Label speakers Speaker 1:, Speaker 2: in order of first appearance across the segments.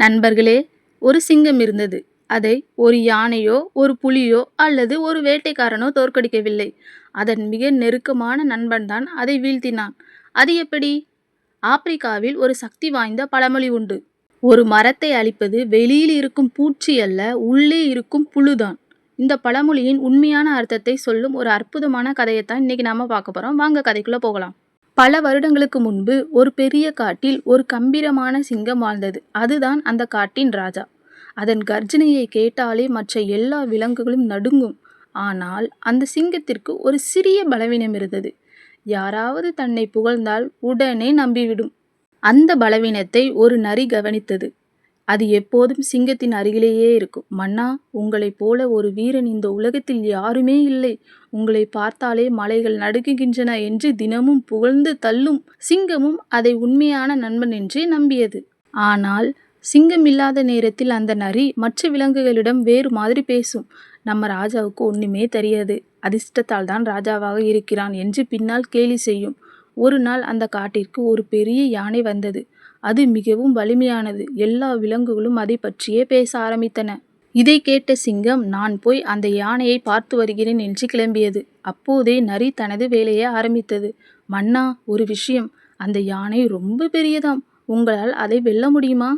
Speaker 1: நண்பர்களே, ஒரு சிங்கம் இருந்தது. அதை ஒரு யானையோ ஒரு புலியோ அல்லது ஒரு வேட்டைக்காரனோ தோற்கடிக்கவில்லை. அதன் மிக நெருக்கமான நண்பன்தான் அதை வீழ்த்தினான். அது எப்படி? ஆப்பிரிக்காவில் ஒரு சக்தி வாய்ந்த பழமொழி உண்டு. ஒரு மரத்தை அழிப்பது வெளியில் இருக்கும் பூச்சி அல்ல, உள்ளே இருக்கும் புழுதான். இந்த பழமொழியின் உண்மையான அர்த்தத்தை சொல்லும் ஒரு அற்புதமான கதையைத்தான் இன்னைக்கு நாம பார்க்க போறோம். வாங்க கதைக்குள்ள போகலாம். பல வருடங்களுக்கு முன்பு ஒரு பெரிய காட்டில் ஒரு கம்பீரமான சிங்கம் வாழ்ந்தது. அதுதான் அந்த காட்டின் ராஜா. அதன் கர்ஜனையை கேட்டாலே மற்ற எல்லா விலங்குகளும் நடுங்கும். ஆனால் அந்த சிங்கத்திற்கு ஒரு சிறிய பலவீனம் இருந்தது. யாராவது தன்னை புகழ்ந்தால் உடனே நம்பிவிடும். அந்த பலவீனத்தை ஒரு நரி கவனித்தது. அது எப்போதும் சிங்கத்தின் அருகிலேயே இருக்கும். மன்னா, உங்களைப் போல ஒரு வீரன் இந்த உலகத்தில் யாருமே இல்லை. உங்களை பார்த்தாலே மலைகள் நடுங்குகின்றன என்று தினமும் புகழ்ந்து தள்ளும். சிங்கமும் அதை உண்மையான நண்பன் என்று நம்பியது. ஆனால் சிங்கம் இல்லாத நேரத்தில் அந்த நரி மற்ற விலங்குகளிடம் வேறு மாதிரி பேசும். நம்ம ராஜாவுக்கு ஒண்ணுமே தெரியாது, அதிர்ஷ்டத்தால் தான் ராஜாவாக இருக்கிறான் என்று பின்னால் கேலி செய்யும். ஒரு நாள் அந்த காட்டிற்கு ஒரு பெரிய யானை வந்தது. அது மிகவும் வலிமையானது. எல்லா விலங்குகளும் அதை பற்றியே பேச ஆரம்பித்தன. இதை கேட்ட சிங்கம், நான் போய் அந்த யானையை பார்த்து வருகிறேன் என்று கிளம்பியது. அப்போதே நரி தனது வேலையை ஆரம்பித்தது. மன்னா, ஒரு விஷயம், அந்த யானை ரொம்ப பெரியதாம். உங்களால் அதை வெல்ல முடியுமா?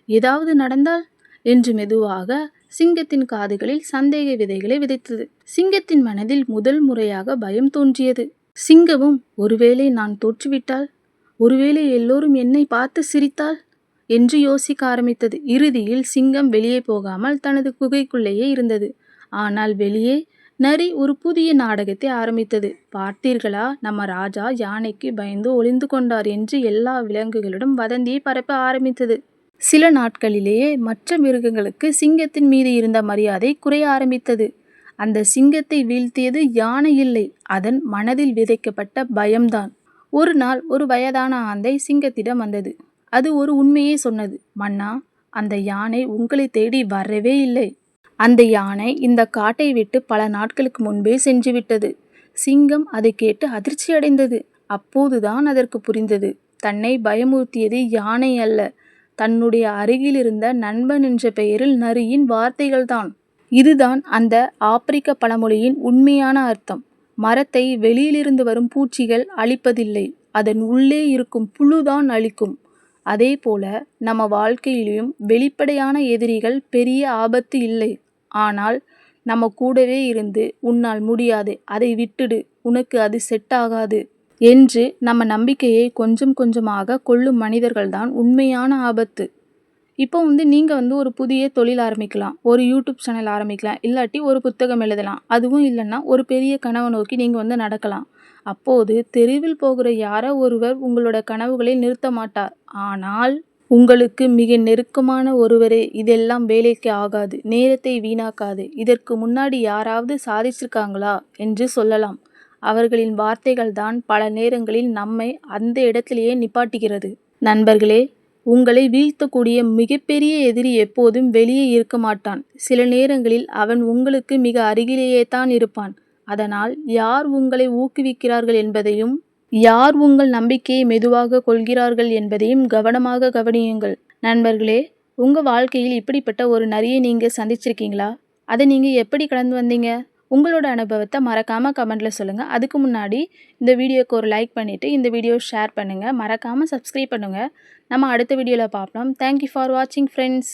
Speaker 1: ஏதாவது நடந்தால் என்று மெதுவாக சிங்கத்தின் காதுகளில் சந்தேக விதைகளை விதைத்தது. சிங்கத்தின் மனதில் முதல் முறையாக பயம் தோன்றியது. சிங்கமும், ஒருவேளை நான் தோற்றுவிட்டால், ஒருவேளை எல்லோரும் என்னை பார்த்து சிரித்தால் என்று யோசிக்க ஆரம்பித்தது. இறுதியில் சிங்கம் வெளியே போகாமல் தனது குகைக்குள்ளேயே இருந்தது. ஆனால் வெளியே நரி ஒரு புதிய நாடகத்தை ஆரம்பித்தது. பார்த்தீர்களா, நம்ம ராஜா யானைக்கு பயந்து ஒளிந்து கொண்டார் என்று எல்லா விலங்குகளிடம் வதந்தியை பரப்ப ஆரம்பித்தது. சில நாட்களிலேயே மற்ற மிருகங்களுக்கு சிங்கத்தின் மீது இருந்த மரியாதை குறைய ஆரம்பித்தது. அந்த சிங்கத்தை வீழ்த்தியது யானை இல்லை, அதன் மனதில் விதைக்கப்பட்ட பயம்தான். ஒரு நாள் ஒரு வயதான ஆந்தை சிங்கத்திடம் வந்தது. அது ஒரு உண்மையை சொன்னது. மன்னா, அந்த யானை உங்களை தேடி வரவே இல்லை. அந்த யானை இந்த காட்டை விட்டு பல நாட்களுக்கு முன்பே சென்று விட்டது. சிங்கம் அதை கேட்டு அதிர்ச்சி அடைந்தது. அப்போதுதான் அதற்கு புரிந்தது, தன்னை பயமுறுத்தியது யானை அல்ல, தன்னுடைய அருகில் இருந்த நண்பன் என்ற பெயரில் நரியின் வார்த்தைகள்தான். இதுதான் அந்த ஆப்பிரிக்க பழமொழியின் உண்மையான அர்த்தம். மரத்தை வெளியிலிருந்து வரும் பூச்சிகள் அழிப்பதில்லை, அதன் உள்ளே இருக்கும் புழுதான் அழிக்கும். அதே போல நம்ம வாழ்க்கையிலும் வெளிப்படையான எதிரிகள் பெரிய ஆபத்து இல்லை. ஆனால் நம்ம கூடவே இருந்து, உன்னால் முடியாது, அதை விட்டுடு, உனக்கு அது செட் ஆகாது என்று நம்ம நம்பிக்கையை கொஞ்சம் கொஞ்சமாக கொல்லும் மனிதர்கள்தான் உண்மையான ஆபத்து. இப்போ நீங்கள் ஒரு புதிய தொழில் ஆரம்பிக்கலாம், ஒரு யூடியூப் சேனல் ஆரம்பிக்கலாம், இல்லாட்டி ஒரு புத்தகம் எழுதலாம். அதுவும் இல்லைன்னா ஒரு பெரிய கனவை நோக்கி நீங்கள் நடக்கலாம். அப்போது தெருவில் போகிற யாரோ ஒருவர் உங்களோட கனவுகளை நிறுத்த மாட்டார். ஆனால் உங்களுக்கு மிக நெருக்கமான ஒருவரே, இதெல்லாம் வேலைக்கு ஆகாது, நேரத்தை வீணாக்காது, இதற்கு முன்னாடி யாராவது சாதிச்சிருக்காங்களா என்று சொல்லலாம். அவர்களின் வார்த்தைகள் தான் பல நேரங்களில் நம்மை அந்த இடத்திலேயே நிப்பாட்டுகிறது. நண்பர்களே, உங்களை வீழ்த்தக்கூடிய மிகப்பெரிய எதிரி எப்போதும் வெளியே இருக்க மாட்டான். சில நேரங்களில் அவன் உங்களுக்கு மிக அருகிலேயே தான் இருப்பான். அதனால் யார் உங்களை ஊக்குவிக்கிறார்கள் என்பதையும், யார் உங்கள் நம்பிக்கையை மெதுவாக கொள்கிறார்கள் என்பதையும் கவனமாக கவனியுங்கள். நண்பர்களே, உங்கள் வாழ்க்கையில் இப்படிப்பட்ட ஒரு நரியை நீங்கள் சந்திச்சிருக்கீங்களா? அதை நீங்கள் எப்படி கடந்து வந்தீங்க? உங்களோட அனுபவத்தை மறக்காமல் கமெண்ட்டில் சொல்லுங்கள். அதுக்கு முன்னாடி இந்த வீடியோக்கு ஒரு லைக் பண்ணிவிட்டு இந்த வீடியோ ஷேர் பண்ணுங்கள். மறக்காமல் சப்ஸ்கிரைப் பண்ணுங்கள். நம்ம அடுத்த வீடியோவில் பார்ப்போம். தேங்க்யூ ஃபார் வாட்சிங் ஃப்ரெண்ட்ஸ்.